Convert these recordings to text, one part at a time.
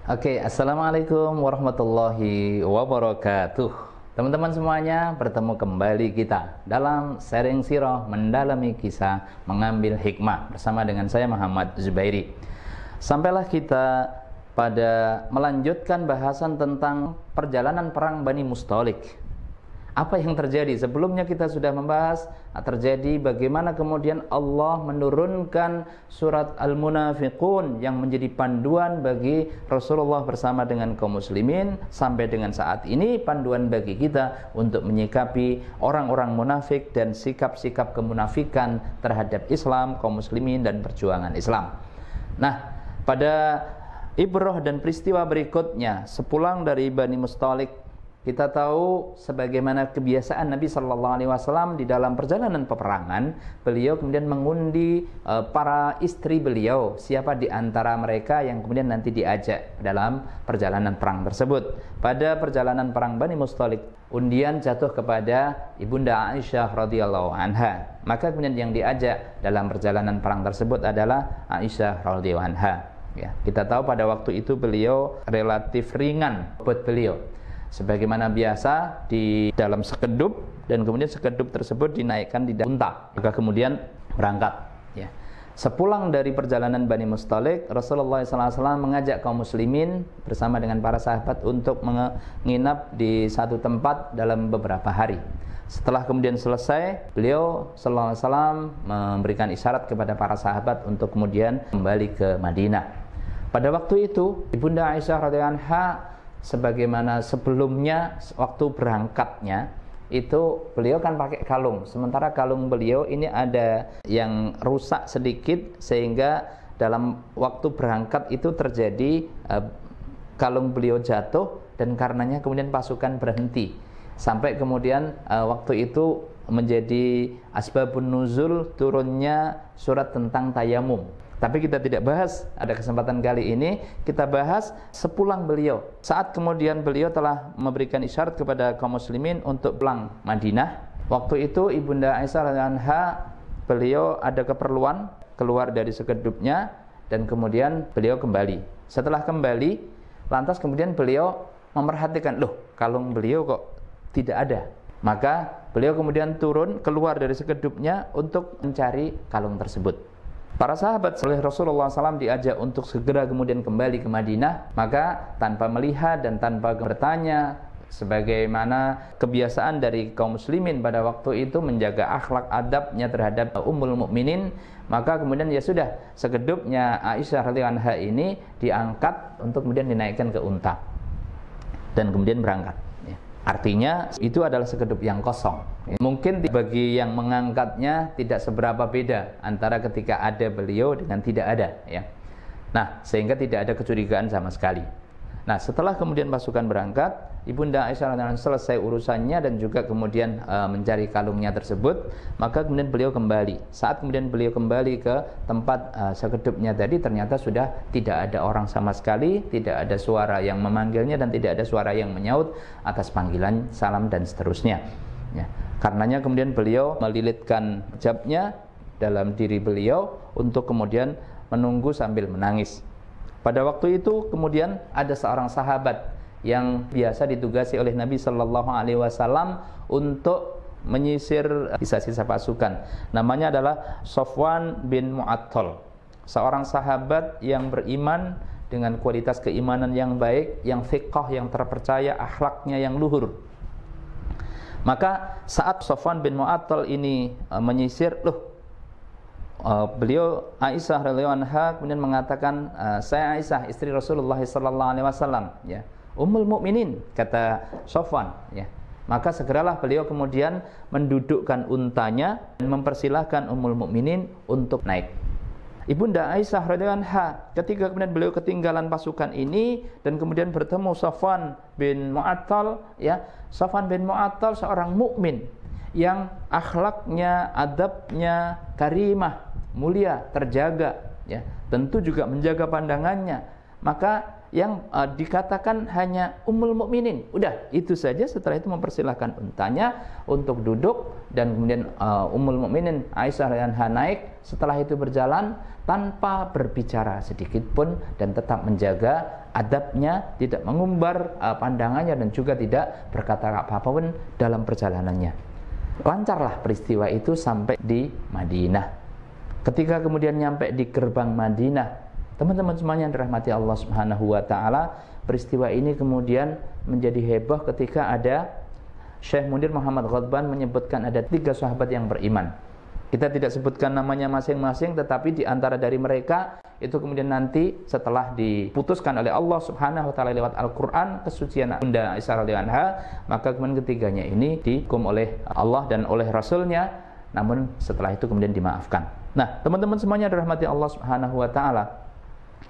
Oke, Assalamualaikum warahmatullahi wabarakatuh. Teman-teman semuanya, bertemu kembali kita dalam sharing sirah, mendalami kisah, mengambil hikmah bersama dengan saya Muhammad Zubairi. Sampailah kita pada melanjutkan bahasan tentang perjalanan perang Bani Mustalik. Apa yang terjadi? Sebelumnya kita sudah membahas terjadi bagaimana kemudian Allah menurunkan surat Al-Munafiqun yang menjadi panduan bagi Rasulullah bersama dengan kaum muslimin sampai dengan saat ini, panduan bagi kita untuk menyikapi orang-orang munafik dan sikap-sikap kemunafikan terhadap Islam, kaum muslimin dan perjuangan Islam. Nah, pada ibrah dan peristiwa berikutnya sepulang dari Bani Mustalik, kita tahu sebagaimana kebiasaan Nabi Shallallahu Alaihi Wasallam di dalam perjalanan peperangan, beliau kemudian mengundi para istri beliau, siapa di antara mereka yang kemudian nanti diajak dalam perjalanan perang tersebut. Pada perjalanan perang Bani Mustalik, undian jatuh kepada ibunda Aisyah radhiyallahu anha. Maka kemudian yang diajak dalam perjalanan perang tersebut adalah Aisyah radhiyallahu anha. Ya, kita tahu pada waktu itu beliau relatif ringan buat beliau. Sebagaimana biasa di dalam sekedup, dan kemudian sekedup tersebut dinaikkan di unta, maka kemudian berangkat. Ya. Sepulang dari perjalanan Bani Mustalik, Rasulullah SAW mengajak kaum muslimin bersama dengan para sahabat untuk menginap di satu tempat dalam beberapa hari. Setelah kemudian selesai, beliau SAW memberikan isyarat kepada para sahabat untuk kemudian kembali ke Madinah. Pada waktu itu, ibunda Aisyah radhiyallahu anha sebagaimana sebelumnya waktu berangkatnya itu beliau kan pakai kalung, sementara kalung beliau ini ada yang rusak sedikit sehingga dalam waktu berangkat itu terjadi kalung beliau jatuh dan karenanya kemudian pasukan berhenti sampai kemudian waktu itu menjadi asbabun nuzul turunnya surat tentang tayamum. Tapi kita tidak bahas, ada kesempatan kali ini kita bahas sepulang beliau. Saat kemudian beliau telah memberikan isyarat kepada kaum muslimin untuk pulang Madinah. Waktu itu ibunda Aisyah radhiyallahu anha, beliau ada keperluan keluar dari sekedupnya dan kemudian beliau kembali. Setelah kembali, lantas kemudian beliau memperhatikan, loh kalung beliau kok tidak ada. Maka beliau kemudian turun keluar dari sekedupnya untuk mencari kalung tersebut. Para sahabat oleh Rasulullah SAW diajak untuk segera kemudian kembali ke Madinah, maka tanpa melihat dan tanpa bertanya, sebagaimana kebiasaan dari kaum muslimin pada waktu itu menjaga akhlak adabnya terhadap Ummul Mukminin, maka kemudian ya sudah, sekedupnya Aisyah radhiyallahu anha ini diangkat untuk kemudian dinaikkan ke unta dan kemudian berangkat. Artinya itu adalah sekedup yang kosong. Mungkin bagi yang mengangkatnya tidak seberapa beda antara ketika ada beliau dengan tidak ada, ya. Nah, sehingga tidak ada kecurigaan sama sekali. Nah, setelah kemudian pasukan berangkat, ibunda Aisyah selesai urusannya dan juga kemudian mencari kalungnya tersebut, maka kemudian beliau kembali. Saat kemudian beliau kembali ke tempat sekedupnya tadi, ternyata sudah tidak ada orang sama sekali, tidak ada suara yang memanggilnya dan tidak ada suara yang menyaut atas panggilan salam dan seterusnya. Ya. Karenanya kemudian beliau melilitkan hijabnya dalam diri beliau untuk kemudian menunggu sambil menangis. Pada waktu itu kemudian ada seorang sahabat yang biasa ditugasi oleh Nabi Shallallahu Alaihi Wasallam untuk menyisir sisa-sisa pasukan. Namanya adalah Safwan bin Mu'attal, seorang sahabat yang beriman dengan kualitas keimanan yang baik, yang thiqah, yang terpercaya, akhlaknya yang luhur. Maka saat Safwan bin Mu'attal ini menyisir, beliau Aisyah radhiyallahu anha kemudian mengatakan, saya Aisyah istri Rasulullah sallallahu alaihi wasallam, ya, Ummul Mukminin, kata Safwan, ya. Maka segeralah beliau kemudian mendudukkan untanya dan mempersilahkan Ummul Mukminin untuk naik. Ibunda Aisyah radhiyallahu anha ketika kemudian beliau ketinggalan pasukan ini dan kemudian bertemu Safwan bin Mu'attal, ya. Safwan bin Mu'attal seorang mukmin yang akhlaknya, adabnya karimah, mulia, terjaga, ya. Tentu juga menjaga pandangannya. Maka yang dikatakan hanya Ummul Mukminin. Udah, itu saja. Setelah itu mempersilahkan untanya untuk duduk, dan kemudian Ummul Mukminin Aisyah radhiyallahu anha naik. Setelah itu berjalan tanpa berbicara sedikit pun, dan tetap menjaga adabnya, tidak mengumbar pandangannya, dan juga tidak berkata apa-apa pun dalam perjalanannya. Lancarlah peristiwa itu sampai di Madinah. Ketika kemudian nyampe di gerbang Madinah, teman-teman semuanya yang dirahmati Allah Subhanahu wa taala, peristiwa ini kemudian menjadi heboh ketika ada Syekh Munir Muhammad Ghadban menyebutkan ada 3 sahabat yang beriman. Kita tidak sebutkan namanya masing-masing, tetapi di antara dari mereka itu kemudian nanti setelah diputuskan oleh Allah Subhanahu wa taala lewat Al-Qur'an kesucian Bunda Aisyah radhiyallahu anha, maka kemudian ketiganya ini dihukum oleh Allah dan oleh Rasulnya, namun setelah itu kemudian dimaafkan. Nah, teman-teman semuanya dirahmati Allah Subhanahu wa taala,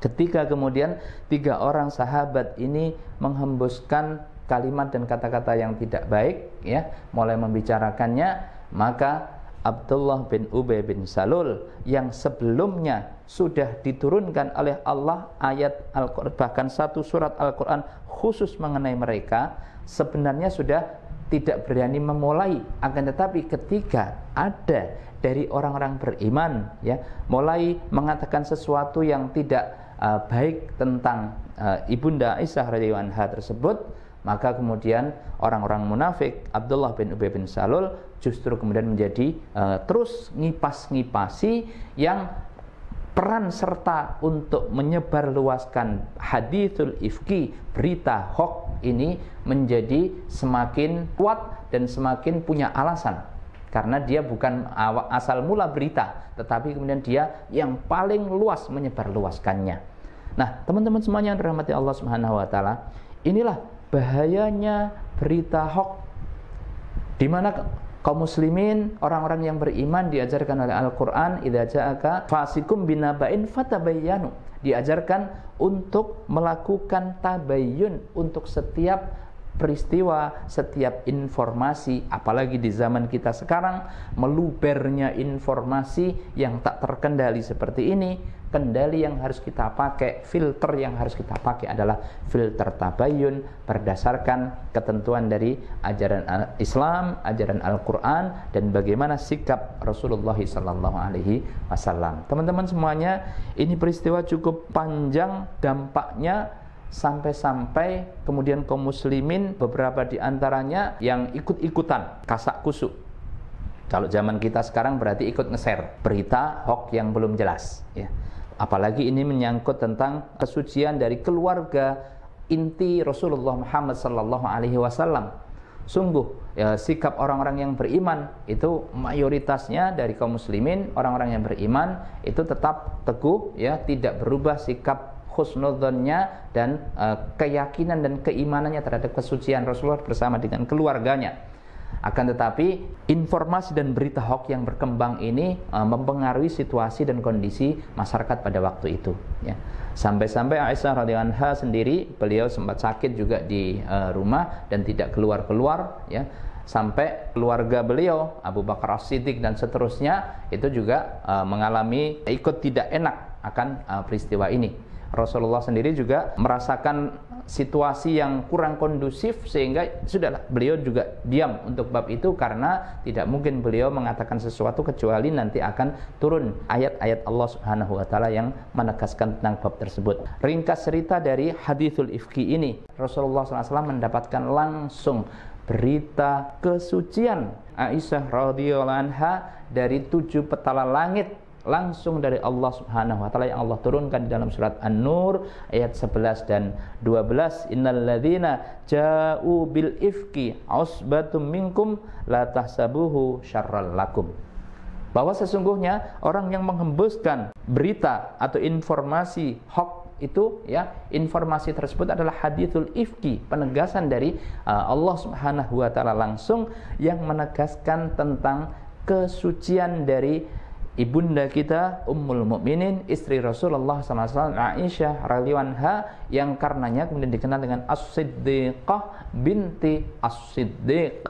ketika kemudian 3 orang sahabat ini menghembuskan kalimat dan kata-kata yang tidak baik, ya, mulai membicarakannya, maka Abdullah bin Ubay bin Salul yang sebelumnya sudah diturunkan oleh Allah ayat Al-Qur'an, bahkan satu surat Al-Qur'an khusus mengenai mereka, sebenarnya sudah tidak berani memulai. Akan tetapi ketika ada dari orang-orang beriman, ya, mulai mengatakan sesuatu yang tidak baik tentang Ibunda Aisyah radhiyallahu anha tersebut, maka kemudian orang-orang munafik Abdullah bin Ubay bin Salul justru kemudian menjadi terus ngipas-ngipasi yang peran serta untuk menyebarluaskan hadithul ifki, berita hoax ini menjadi semakin kuat dan semakin punya alasan, karena dia bukan asal mula berita, tetapi kemudian dia yang paling luas menyebarluaskannya. Nah, teman-teman semuanya yang dirahmati Allah Subhanahu wa taala, inilah bahayanya berita hoax, di mana kaum muslimin, orang-orang yang beriman diajarkan oleh Al-Qur'an, idza ja'aka fasikum binaba'in fatabayyanu, diajarkan untuk melakukan tabayyun untuk setiap peristiwa, setiap informasi, apalagi di zaman kita sekarang melubernya informasi yang tak terkendali seperti ini. Kendali yang harus kita pakai, filter yang harus kita pakai adalah filter tabayyun berdasarkan ketentuan dari ajaran Islam, ajaran Al-Qur'an, dan bagaimana sikap Rasulullah SAW. Teman-teman semuanya, ini peristiwa cukup panjang dampaknya, sampai-sampai kemudian kaum muslimin beberapa di antaranya yang ikut-ikutan kasak kusuk. Kalau zaman kita sekarang berarti ikut nge-share berita hoax yang belum jelas, ya. Apalagi ini menyangkut tentang kesucian dari keluarga inti Rasulullah Muhammad SAW. Sungguh ya, sikap orang-orang yang beriman itu mayoritasnya dari kaum muslimin, orang-orang yang beriman itu tetap teguh, ya, tidak berubah sikap husnudzonnya dan keyakinan dan keimanannya terhadap kesucian Rasulullah bersama dengan keluarganya. Akan tetapi informasi dan berita hoax yang berkembang ini mempengaruhi situasi dan kondisi masyarakat pada waktu itu, ya. Sampai-sampai Aisyah radhiyallahu anha sendiri, beliau sempat sakit juga di rumah dan tidak keluar-keluar, ya. Sampai keluarga beliau Abu Bakar As-Siddiq dan seterusnya itu juga mengalami ikut tidak enak akan peristiwa ini. Rasulullah sendiri juga merasakan situasi yang kurang kondusif, sehingga sudahlah beliau juga diam untuk bab itu, karena tidak mungkin beliau mengatakan sesuatu kecuali nanti akan turun ayat-ayat Allah Subhanahu wa taala yang menegaskan tentang bab tersebut. Ringkas cerita dari hadithul ifki ini, Rasulullah SAW mendapatkan langsung berita kesucian Aisyah radhiyallahu anha dari 7 petala langit, langsung dari Allah Subhanahu wa taala yang Allah turunkan di dalam surat An-Nur ayat 11 dan 12. Innalladzina ja'u bil ifki usbatum minkum la tahsabuhu syarral lakum. Bahwa sesungguhnya orang yang menghembuskan berita atau informasi hoax itu, ya, informasi tersebut adalah hadithul ifki, penegasan dari Allah Subhanahu wa taala langsung yang menegaskan tentang kesucian dari ibunda kita Ummul Mukminin, istri Rasulullah SAW, Aisyah radhiyallahu anha, yang karenanya kemudian dikenal dengan As-Siddiqah binti As-Siddiq.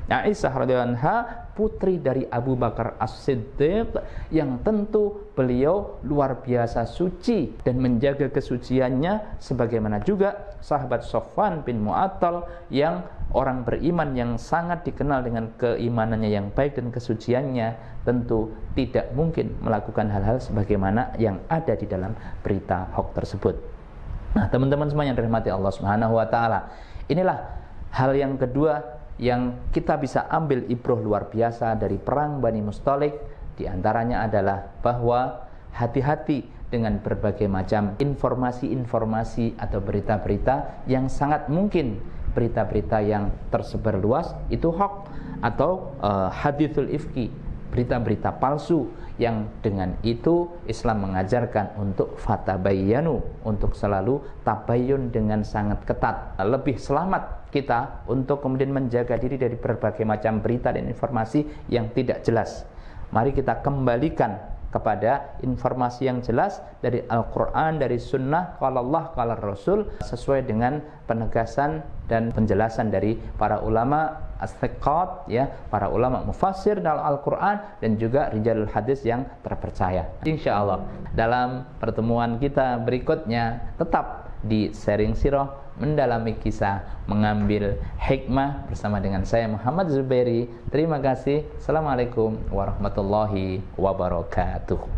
Aisyah radhiyallahu anha, putri dari Abu Bakar As-Siddiq, yang tentu beliau luar biasa suci dan menjaga kesuciannya, sebagaimana juga sahabat Sofwan bin Mu'attal yang orang beriman yang sangat dikenal dengan keimanannya yang baik dan kesuciannya, tentu tidak mungkin melakukan hal-hal sebagaimana yang ada di dalam berita hoax tersebut. Nah, teman-teman semua yang dirahmati Allah Subhanahu wa taala, inilah hal yang kedua yang kita bisa ambil ibroh luar biasa dari perang Bani Mustalik. Di antaranya adalah bahwa hati-hati dengan berbagai macam informasi-informasi atau berita-berita yang sangat mungkin berita-berita yang tersebar luas itu hoax atau hadithul ifki, berita-berita palsu, yang dengan itu Islam mengajarkan untuk fatabayyanu, untuk selalu tabayyun dengan sangat ketat. Lebih selamat kita untuk kemudian menjaga diri dari berbagai macam berita dan informasi yang tidak jelas. Mari kita kembalikan kepada informasi yang jelas dari Al-Quran, dari Sunnah, qala Allah, qala Rasul, sesuai dengan penegasan dan penjelasan dari para ulama as-thiqat, ya, para ulama mufassir dalam Al-Quran, dan juga rijalul hadis yang terpercaya. Insya Allah dalam pertemuan kita berikutnya tetap di sharing sirah, mendalami kisah, mengambil hikmah bersama dengan saya Muhammad Zubairi. Terima kasih. Assalamualaikum warahmatullahi wabarakatuh.